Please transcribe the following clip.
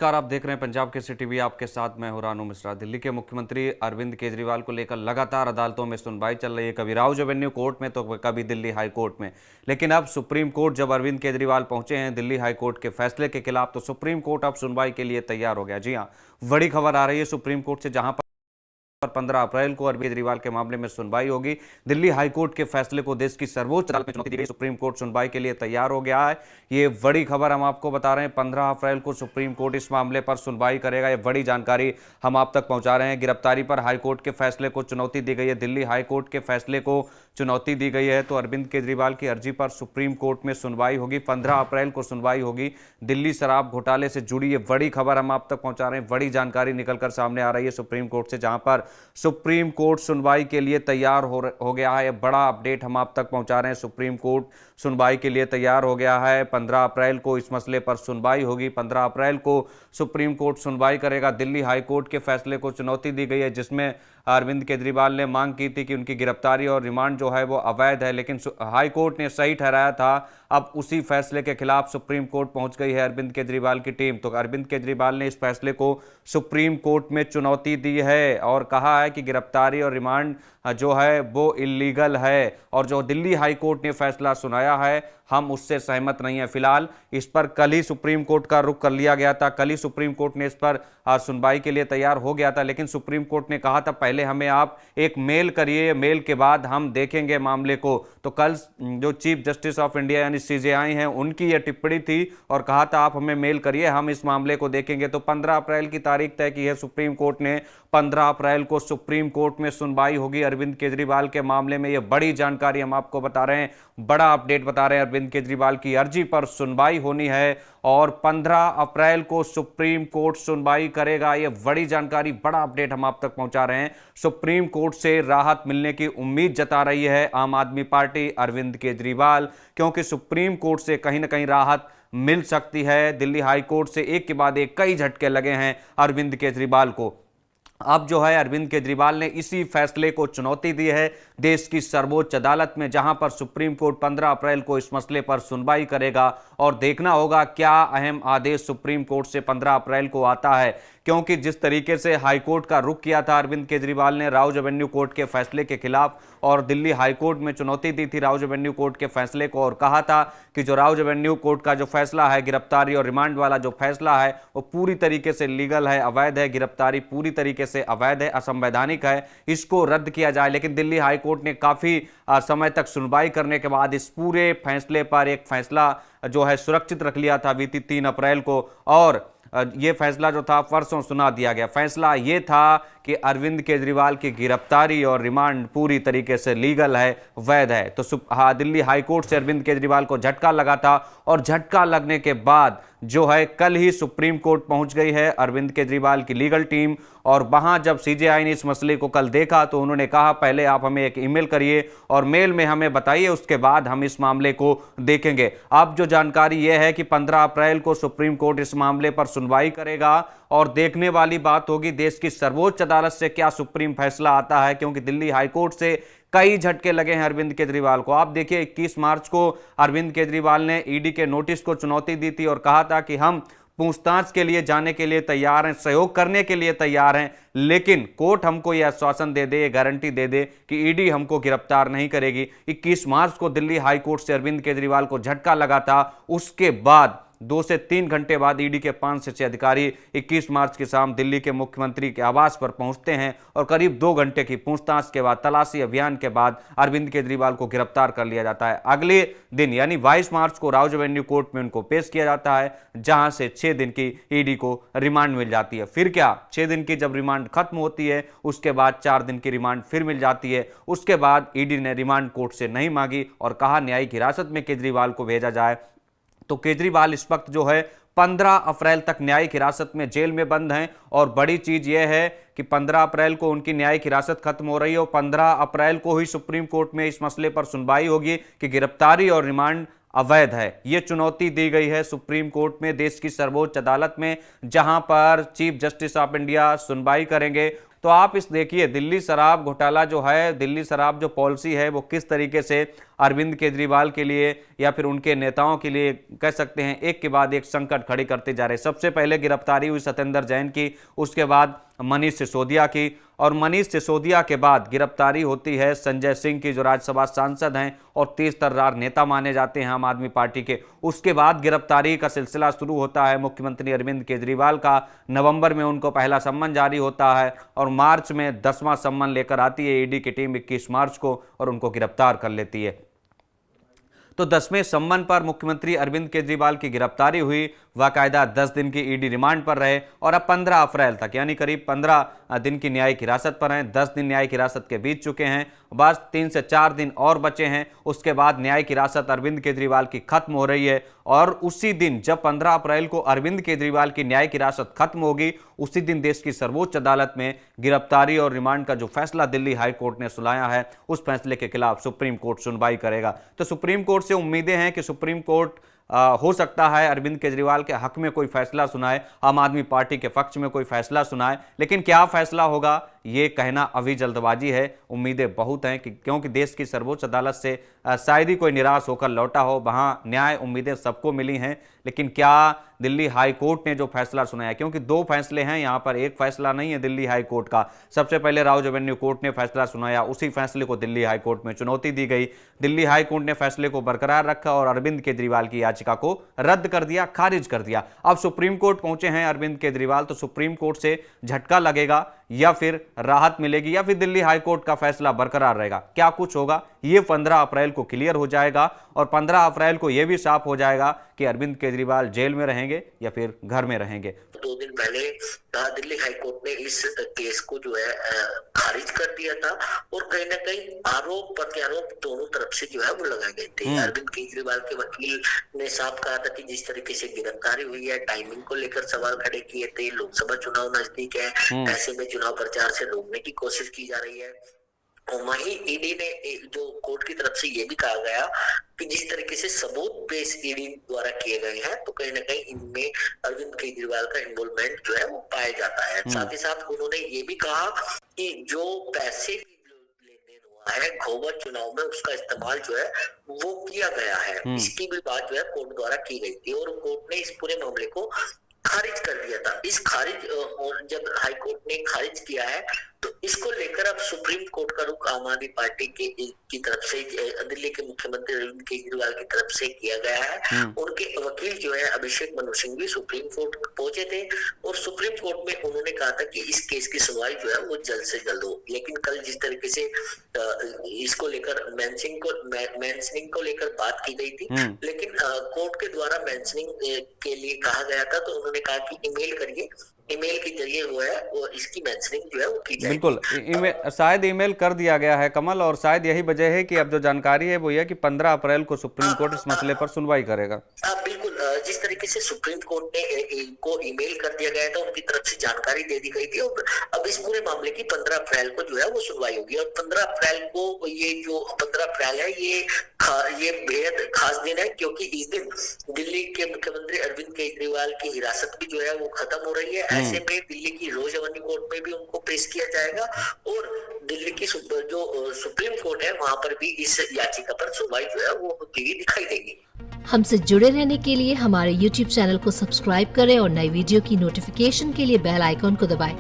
नमस्कार, आप देख रहे हैं पंजाब केसरी टीवी। आपके साथ मैं हूं रानू मिश्रा। दिल्ली के मुख्यमंत्री अरविंद केजरीवाल को लेकर लगातार अदालतों में सुनवाई चल रही है, कभी राउज एवेन्यू कोर्ट में तो कभी दिल्ली हाई कोर्ट में। लेकिन अब सुप्रीम कोर्ट जब अरविंद केजरीवाल पहुंचे हैं दिल्ली हाई कोर्ट के फैसले के खिलाफ, तो सुप्रीम कोर्ट अब सुनवाई के लिए तैयार हो गया। जी हाँ, बड़ी खबर आ रही है सुप्रीम कोर्ट से, जहां पर 15 अप्रैल को अरविंद केजरीवाल के मामले में सुनवाई होगी। दिल्ली हाईकोर्ट के फैसले को देश की सर्वोच्च अदालत में चुनौती दी गई। सुप्रीम कोर्ट सुनवाई के लिए तैयार हो गया है। ये बड़ी खबर हम आपको बता रहे हैं। 15 अप्रैल को सुप्रीम कोर्ट इस मामले पर सुनवाई करेगा। ये बड़ी जानकारी हम आप तक पहुंचा रहे हैं। गिरफ्तारी पर हाईकोर्ट के फैसले को चुनौती दी गई है। दिल्ली हाईकोर्ट के फैसले को चुनौती दी गई है, तो अरविंद केजरीवाल की अर्जी पर सुप्रीम कोर्ट में सुनवाई होगी। 15 अप्रैल को सुनवाई होगी। दिल्ली शराब घोटाले से जुड़ी ये बड़ी खबर हम आप तक पहुंचा रहे हैं। बड़ी जानकारी निकलकर सामने आ रही है सुप्रीम कोर्ट से, जहां पर सुप्रीम कोर्ट सुनवाई के लिए तैयार हो गया है। बड़ा अपडेट हम आप तक पहुंचा रहे हैं। सुप्रीम कोर्ट सुनवाई के लिए तैयार हो गया है। 15 अप्रैल को इस मसले पर सुनवाई होगी। 15 अप्रैल को सुप्रीम कोर्ट सुनवाई करेगा। दिल्ली हाई कोर्ट के फैसले को चुनौती दी गई है, जिसमें अरविंद केजरीवाल ने मांग की थी कि उनकी गिरफ्तारी और रिमांड जो है वो अवैध है, लेकिन हाई कोर्ट ने सही ठहराया था। अब उसी फैसले के खिलाफ सुप्रीम कोर्ट पहुंच गई है अरविंद केजरीवाल की टीम। तो अरविंद केजरीवाल ने इस फैसले को सुप्रीम कोर्ट में चुनौती दी है और कहा है कि गिरफ्तारी और रिमांड जो है वो इलीगल है, और जो दिल्ली हाई कोर्ट ने फैसला सुनाया है हम उससे सहमत नहीं है। फिलहाल इस पर कल ही सुप्रीम कोर्ट का रुख कर लिया गया था। कल ही सुप्रीम कोर्ट ने इस पर सुनवाई के लिए तैयार हो गया था, लेकिन सुप्रीम कोर्ट ने कहा था पहले हमें आप एक मेल करिए, मेल के बाद हम देखेंगे मामले को। तो कल जो चीफ जस्टिस ऑफ इंडिया यानी सीजेआई हैं, उनकी यह टिप्पणी थी और कहा था आप हमें मेल करिए, हम इस मामले को देखेंगे। तो 15 अप्रैल की तारीख तय की है सुप्रीम कोर्ट ने। 15 अप्रैल को सुप्रीम कोर्ट में सुनवाई होगी अरविंद केजरीवाल के मामले में। यह बड़ी जानकारी हम आपको बता रहे हैं, बड़ा अपडेट बता रहे हैं। अरविंद केजरीवाल की अर्जी पर सुनवाई होनी है और 15 अप्रैल को सुप्रीम कोर्ट सुनवाई करेगा। यह बड़ी जानकारी, बड़ा अपडेट हम आप तक पहुंचा रहे हैं। सुप्रीम कोर्ट से राहत मिलने की उम्मीद जता रही है आम आदमी पार्टी, अरविंद केजरीवाल, क्योंकि सुप्रीम कोर्ट से कहीं ना कहीं राहत मिल सकती है। दिल्ली हाई कोर्ट से एक के बाद एक कई झटके लगे हैं अरविंद केजरीवाल को। अब जो है अरविंद केजरीवाल ने इसी फैसले को चुनौती दी है देश की सर्वोच्च अदालत में, जहां पर सुप्रीम कोर्ट 15 अप्रैल को इस मसले पर सुनवाई करेगा। और देखना होगा क्या अहम आदेश सुप्रीम कोर्ट से 15 अप्रैल को आता है, क्योंकि जिस तरीके से हाईकोर्ट का रुख किया था अरविंद केजरीवाल ने राउज एवेन्यू कोर्ट के फैसले के खिलाफ, और दिल्ली हाईकोर्ट में चुनौती दी थी राउज एवेन्यू कोर्ट के फैसले को, और कहा था कि जो राउज एवेन्यू कोर्ट का जो फैसला है, गिरफ्तारी और रिमांड वाला जो फैसला है, वो पूरी तरीके से लीगल है, अवैध है। गिरफ्तारी पूरी तरीके से अवैध है, असंवैधानिक है, इसको रद्द किया जाए। लेकिन दिल्ली हाईकोर्ट ने काफी समय तक सुनवाई करने के बाद इस पूरे फैसले पर एक फैसला जो है सुरक्षित रख लिया था बीती 3 अप्रैल को, और ये फैसला जो था परसों सुना दिया गया। फैसला ये था कि अरविंद केजरीवाल की गिरफ्तारी और रिमांड पूरी तरीके से लीगल है, वैध है। तो दिल्ली हाईकोर्ट से अरविंद केजरीवाल को झटका लगा था, और झटका लगने के बाद जो है कल ही सुप्रीम कोर्ट पहुंच गई है अरविंद केजरीवाल की लीगल टीम। और वहां जब सीजेआई ने इस मसले को कल देखा तो उन्होंने कहा पहले आप हमें एक ईमेल करिए और मेल में हमें बताइए, उसके बाद हम इस मामले को देखेंगे। अब जो जानकारी यह है कि 15 अप्रैल को सुप्रीम कोर्ट इस मामले पर सुनवाई करेगा, और देखने वाली बात होगी देश की सर्वोच्च अदालत से क्या सुप्रीम फैसला आता है, क्योंकि दिल्ली हाईकोर्ट से कई झटके लगे हैं अरविंद केजरीवाल को। आप देखिए 21 मार्च को अरविंद केजरीवाल ने ईडी के नोटिस को चुनौती दी थी और कहा था कि हम पूछताछ के लिए जाने के लिए तैयार हैं, सहयोग करने के लिए तैयार हैं, लेकिन कोर्ट हमको यह आश्वासन दे दे, गारंटी दे दे कि ईडी हमको गिरफ्तार नहीं करेगी। 21 मार्च को दिल्ली हाईकोर्ट से अरविंद केजरीवाल को झटका लगा था। उसके बाद 2 से 3 घंटे बाद ईडी के 5 से 6 अधिकारी 21 मार्च की शाम दिल्ली के मुख्यमंत्री के आवास पर पहुंचते हैं, और करीब 2 घंटे की पूछताछ के बाद, तलाशी अभियान के बाद अरविंद केजरीवाल को गिरफ्तार कर लिया जाता है। अगले दिन यानी 22 मार्च को राउज एवेन्यू कोर्ट में उनको पेश किया जाता है, जहां से 6 दिन की ईडी को रिमांड मिल जाती है। फिर क्या, 6 दिन की जब रिमांड खत्म होती है उसके बाद 4 दिन की रिमांड फिर मिल जाती है। उसके बाद ईडी ने रिमांड कोर्ट से नहीं मांगी और कहा न्यायिक हिरासत में केजरीवाल को भेजा जाए। तो केजरीवाल इस वक्त जो है 15 अप्रैल तक न्यायिक हिरासत में जेल में बंद हैं, और बड़ी चीज यह है कि 15 अप्रैल को उनकी न्यायिक हिरासत खत्म हो रही है, और 15 अप्रैल को ही सुप्रीम कोर्ट में इस मसले पर सुनवाई होगी कि गिरफ्तारी और रिमांड अवैध है। यह चुनौती दी गई है सुप्रीम कोर्ट में, देश की सर्वोच्च अदालत में, जहां पर चीफ जस्टिस ऑफ इंडिया सुनवाई करेंगे। तो आप इस देखिए दिल्ली शराब घोटाला जो है, दिल्ली शराब जो पॉलिसी है वो किस तरीके से अरविंद केजरीवाल के लिए या फिर उनके नेताओं के लिए कह सकते हैं एक के बाद एक संकट खड़ी करते जा रहे हैं। सबसे पहले गिरफ्तारी हुई सत्येंद्र जैन की, उसके बाद मनीष सिसोदिया की, और मनीष सिसोदिया के बाद गिरफ्तारी होती है संजय सिंह की जो राज्यसभा सांसद हैं और तेज तर्रार नेता माने जाते हैं आम आदमी पार्टी के। उसके बाद गिरफ्तारी का सिलसिला शुरू होता है मुख्यमंत्री अरविंद केजरीवाल का। नवंबर में उनको पहला सम्मन जारी होता है और मार्च में 10वां सम्मन लेकर आती है ईडी की टीम 21 मार्च को और उनको गिरफ्तार कर लेती है। तो 10वें सम्मन पर मुख्यमंत्री अरविंद केजरीवाल की गिरफ्तारी हुई, बाकायदा 10 दिन की ईडी रिमांड पर रहे और अब 15 अप्रैल तक यानी करीब 15 दिन की न्यायिक हिरासत पर हैं। 10 दिन न्यायिक हिरासत के बीत चुके हैं, बस 3 से 4 दिन और बचे हैं। उसके बाद न्यायिक हिरासत अरविंद केजरीवाल की खत्म हो रही है और उसी दिन जब 15 अप्रैल को अरविंद केजरीवाल की न्यायिक हिरासत खत्म होगी, उसी दिन देश की सर्वोच्च अदालत में गिरफ्तारी और रिमांड का जो फैसला दिल्ली हाई कोर्ट ने सुनाया है, उस फैसले के खिलाफ सुप्रीम कोर्ट सुनवाई करेगा। तो सुप्रीम कोर्ट से उम्मीदें हैं कि सुप्रीम कोर्ट हो सकता है अरविंद केजरीवाल के हक में कोई फैसला सुनाए, आम आदमी पार्टी के पक्ष में कोई फैसला सुनाए, लेकिन क्या फैसला होगा ये कहना अभी जल्दबाजी है। उम्मीदें बहुत हैं कि क्योंकि देश की सर्वोच्च अदालत से शायद ही कोई निराश होकर लौटा हो, वहाँ न्याय उम्मीदें सबको मिली हैं, लेकिन क्या दिल्ली हाई कोर्ट ने जो फैसला सुनाया, क्योंकि 2 फैसले हैं यहाँ पर, एक फैसला नहीं है दिल्ली हाई कोर्ट का। सबसे पहले राउज एवेन्यू कोर्ट ने फैसला सुनाया, उसी फैसले को दिल्ली हाई कोर्ट में चुनौती दी गई। दिल्ली हाई कोर्ट ने फैसले को बरकरार रखा और अरविंद केजरीवाल की याचिका को रद्द कर दिया, खारिज कर दिया। अब सुप्रीम कोर्ट पहुंचे हैं अरविंद केजरीवाल, तो सुप्रीम कोर्ट से झटका लगेगा या फिर राहत मिलेगी या फिर दिल्ली हाई कोर्ट का फैसला बरकरार रहेगा, क्या कुछ होगा ये 15 अप्रैल को क्लियर हो जाएगा और 15 अप्रैल को यह भी साफ हो जाएगा कि अरविंद केजरीवाल जेल में रहेंगे या फिर घर में रहेंगे। 2 दिन पहले दिल्ली हाई कोर्ट ने इस केस को जो है खारिज कर दिया था और कहीं ना कहीं आरोप प्रत्यारोप दोनों तरफ से जो है वो लगाए गए थे। अरविंद केजरीवाल के वकील ने साफ कहा था कि जिस तरीके से गिरफ्तारी हुई है, टाइमिंग को लेकर सवाल खड़े किए थे, लोकसभा चुनाव नजदीक है, ऐसे में चुनाव प्रचार से रोकने की कोशिश की जा रही है। और वहीं ईडी ने जो कोर्ट की तरफ से ये भी कहा गया कि जिस तरीके से सबूत पेश ईडी द्वारा किए गए हैं, तो कहीं ना कहीं इनमें अरविंद केजरीवाल का इन्वॉल्वमेंट जो है वो पाया जाता है। साथ ही साथ उन्होंने ये भी कहा कि जो पैसे लेन देन हुआ है घोवर चुनाव में, उसका इस्तेमाल जो है वो किया गया है, इसकी भी बात जो है कोर्ट द्वारा की गई थी और कोर्ट ने इस पूरे मामले को खारिज कर दिया था। इस खारिज और जब हाई कोर्ट ने खारिज किया है तो इसको लेकर अब सुप्रीम कोर्ट का रुख आम आदमी पार्टी की तरफ से दिल्ली के मुख्यमंत्री अरविंद केजरीवाल की तरफ से किया गया है। उनके वकील जो है अभिषेक मनु सिंह भी सुप्रीम कोर्ट पहुंचे थे और सुप्रीम कोर्ट में उन्होंने कहा था कि इस केस की सुनवाई जो है वो जल्द से जल्द हो। लेकिन कल जिस तरीके से इसको लेकर मेंशनिंग को लेकर बात की गई थी, लेकिन कोर्ट के द्वारा मेंशनिंग के लिए कहा गया था, तो उन्होंने कहा कि ईमेल करिए, ईमेल के जरिए वो है वो इसकी मेंशनिंग जो है वो की जाएगी। बिल्कुल, शायद ईमेल कर दिया गया है कमल, और शायद यही वजह है कि अब जो जानकारी है वो यह कि 15 अप्रैल को सुप्रीम कोर्ट इस मसले पर सुनवाई करेगा। बिल्कुल, जिस तरीके से सुप्रीम कोर्ट ने इनको ईमेल कर दिया गया था, उनकी तरफ से जानकारी दे दी गई थी और अब इस पूरे मामले की 15 अप्रैल को जो है वो सुनवाई होगी। और 15 अप्रैल को ये जो 15 अप्रैल है ये बेहद खास दिन है, क्योंकि इस दिन दिल्ली के मुख्यमंत्री अरविंद केजरीवाल की हिरासत भी जो है वो खत्म हो रही है। ऐसे में दिल्ली की रोज एवेन्यू कोर्ट में भी उनको पेश किया जाएगा और दिल्ली की जो सुप्रीम कोर्ट है वहां पर भी इस याचिका पर सुनवाई जो है वो होती हुई दिखाई देगी। हमसे जुड़े रहने के लिए हमारे YouTube चैनल को सब्सक्राइब करें और नई वीडियो की नोटिफिकेशन के लिए बेल आइकॉन को दबाएं।